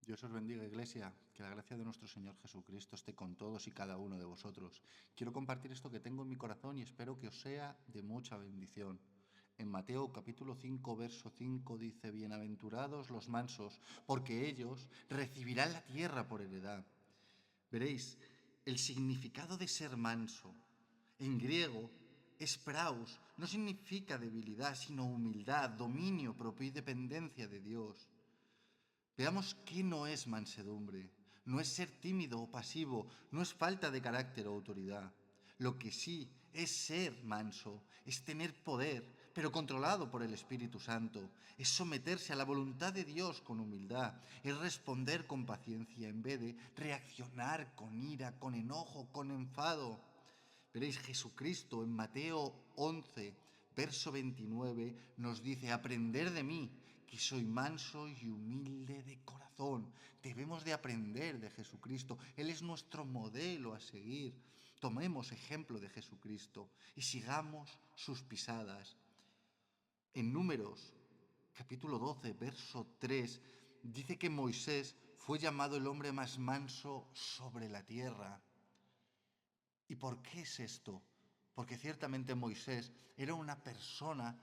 Dios os bendiga, Iglesia, que la gracia de nuestro Señor Jesucristo esté con todos y cada uno de vosotros. Quiero compartir esto que tengo en mi corazón y espero que os sea de mucha bendición. En Mateo capítulo 5, verso 5 dice, bienaventurados los mansos, porque ellos recibirán la tierra por heredad. Veréis, el significado de ser manso en griego es praus, no significa debilidad, sino humildad, dominio propio y dependencia de Dios. Veamos qué no es mansedumbre. No es ser tímido o pasivo, no es falta de carácter o autoridad. Lo que sí es ser manso, es tener poder, pero controlado por el Espíritu Santo. Es someterse a la voluntad de Dios con humildad. Es responder con paciencia en vez de reaccionar con ira, con enojo, con enfado. Veréis, Jesucristo en Mateo 11, verso 29, nos dice, aprender de mí, que soy manso y humilde de corazón. Debemos de aprender de Jesucristo. Él es nuestro modelo a seguir. Tomemos ejemplo de Jesucristo y sigamos sus pisadas. En Números, capítulo 12, verso 3, dice que Moisés fue llamado el hombre más manso sobre la tierra. ¿Y por qué es esto? Porque ciertamente Moisés era una persona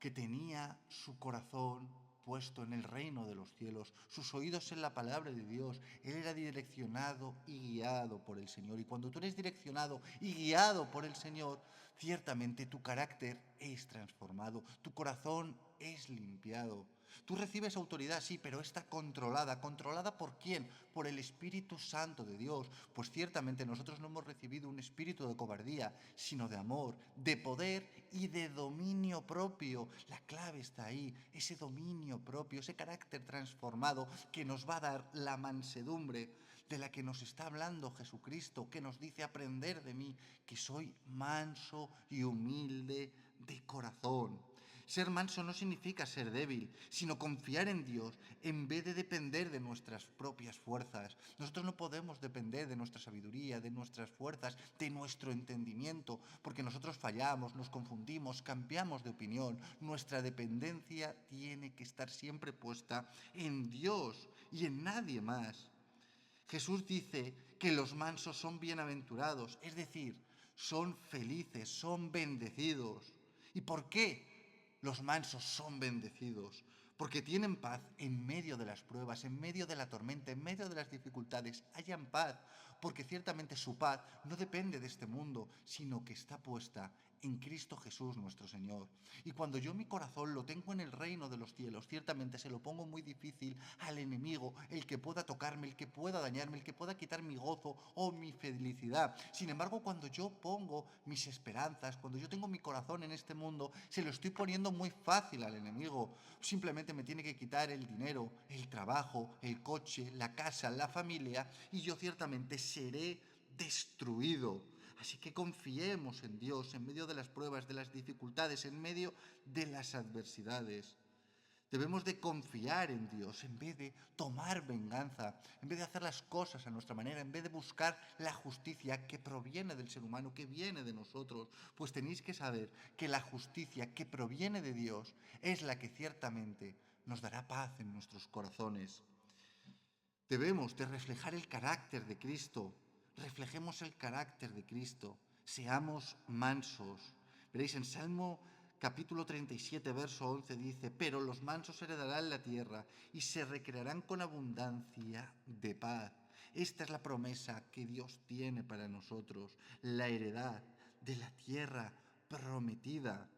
que tenía su corazón puesto en el reino de los cielos, sus oídos en la palabra de Dios. Él era direccionado y guiado por el Señor. Y cuando tú eres direccionado y guiado por el Señor, ciertamente tu carácter es transformado, tu corazón es limpiado. Tú recibes autoridad, sí, pero está controlada. ¿Controlada por quién? Por el Espíritu Santo de Dios. Pues ciertamente nosotros no hemos recibido un espíritu de cobardía, sino de amor, de poder y de dominio propio. La clave está ahí, ese dominio propio, ese carácter transformado que nos va a dar la mansedumbre de la que nos está hablando Jesucristo, que nos dice aprender de mí, que soy manso y humilde de corazón. Ser manso no significa ser débil, sino confiar en Dios en vez de depender de nuestras propias fuerzas. Nosotros no podemos depender de nuestra sabiduría, de nuestras fuerzas, de nuestro entendimiento, porque nosotros fallamos, nos confundimos, cambiamos de opinión. Nuestra dependencia tiene que estar siempre puesta en Dios y en nadie más. Jesús dice que los mansos son bienaventurados, es decir, son felices, son bendecidos. ¿Y por qué los mansos son bendecidos? Porque tienen paz en medio de las pruebas, en medio de la tormenta, en medio de las dificultades. Hayan paz, porque ciertamente su paz no depende de este mundo, sino que está puesta en Cristo Jesús nuestro Señor. Y cuando yo mi corazón lo tengo en el reino de los cielos, ciertamente se lo pongo muy difícil al enemigo, el que pueda tocarme, el que pueda dañarme, el que pueda quitar mi gozo o mi felicidad. Sin embargo, cuando yo pongo mis esperanzas, cuando yo tengo mi corazón en este mundo, se lo estoy poniendo muy fácil al enemigo. Simplemente me tiene que quitar el dinero, el trabajo, el coche, la casa, la familia, y yo ciertamente seré destruido. Así que confiemos en Dios en medio de las pruebas, de las dificultades, en medio de las adversidades. Debemos de confiar en Dios en vez de tomar venganza, en vez de hacer las cosas a nuestra manera, en vez de buscar la justicia que proviene del ser humano, que viene de nosotros. Pues tenéis que saber que la justicia que proviene de Dios es la que ciertamente nos dará paz en nuestros corazones. Debemos de reflejar el carácter de Cristo. Reflejemos el carácter de Cristo. Seamos mansos. Veréis, en Salmo capítulo 37, verso 11 dice, pero los mansos heredarán la tierra y se recrearán con abundancia de paz. Esta es la promesa que Dios tiene para nosotros, la heredad de la tierra prometida.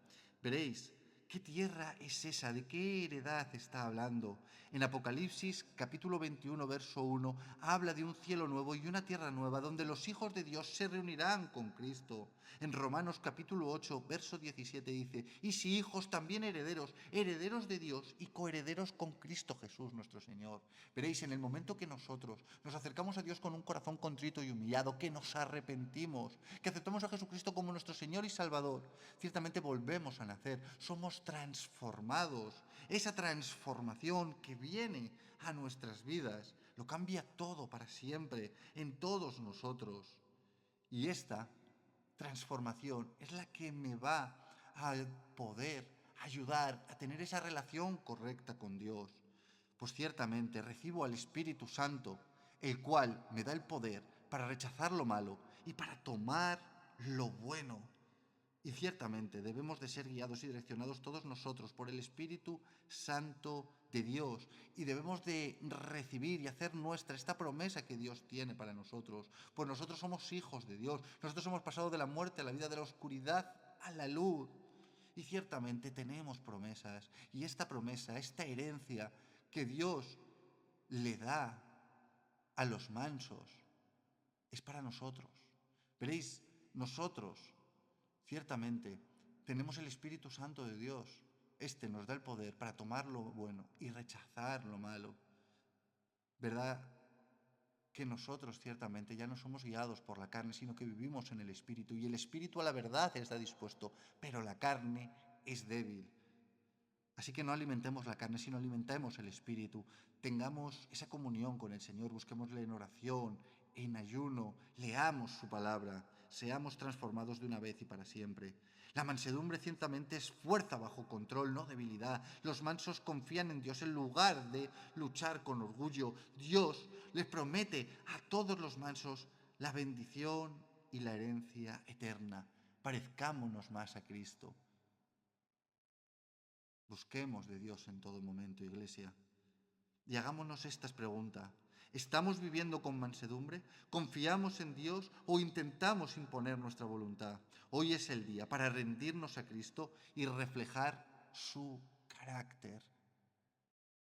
Veréis, ¿qué tierra es esa? ¿De qué heredad está hablando? En Apocalipsis capítulo 21, verso 1, habla de un cielo nuevo y una tierra nueva donde los hijos de Dios se reunirán con Cristo. En Romanos capítulo 8, verso 17 dice, y si hijos también herederos, herederos de Dios y coherederos con Cristo Jesús nuestro Señor. Veréis, en el momento que nosotros nos acercamos a Dios con un corazón contrito y humillado, que nos arrepentimos, que aceptamos a Jesucristo como nuestro Señor y Salvador, ciertamente volvemos a nacer, somos transformados. Esa transformación que viene a nuestras vidas lo cambia todo para siempre en todos nosotros. Y esta transformación es la que me va a poder ayudar a tener esa relación correcta con Dios. pues ciertamente recibo al Espíritu Santo, el cual me da el poder para rechazar lo malo y para tomar lo bueno. Y ciertamente debemos de ser guiados y direccionados todos nosotros por el Espíritu Santo de Dios. Y debemos de recibir y hacer nuestra esta promesa que Dios tiene para nosotros. Pues nosotros somos hijos de Dios. Nosotros hemos pasado de la muerte a la vida, de la oscuridad a la luz. Y ciertamente tenemos promesas. Y esta promesa, esta herencia que Dios le da a los mansos, es para nosotros. Veréis, nosotros ciertamente tenemos el Espíritu Santo de Dios. Este nos da el poder para tomar lo bueno y rechazar lo malo. ¿Verdad? Que nosotros ciertamente ya no somos guiados por la carne, sino que vivimos en el Espíritu. Y el Espíritu a la verdad está dispuesto, pero la carne es débil. Así que no alimentemos la carne, sino alimentemos el Espíritu. Tengamos esa comunión con el Señor, busquémosle en oración, en ayuno, leamos su palabra, seamos transformados de una vez y para siempre. La mansedumbre ciertamente es fuerza bajo control, no debilidad. Los mansos confían en Dios en lugar de luchar con orgullo. Dios les promete a todos los mansos la bendición y la herencia eterna. Parezcámonos más a Cristo. Busquemos de Dios en todo momento, Iglesia. Y hagámonos estas preguntas. ¿Estamos viviendo con mansedumbre? ¿Confiamos en Dios o intentamos imponer nuestra voluntad? Hoy es el día para rendirnos a Cristo y reflejar su carácter.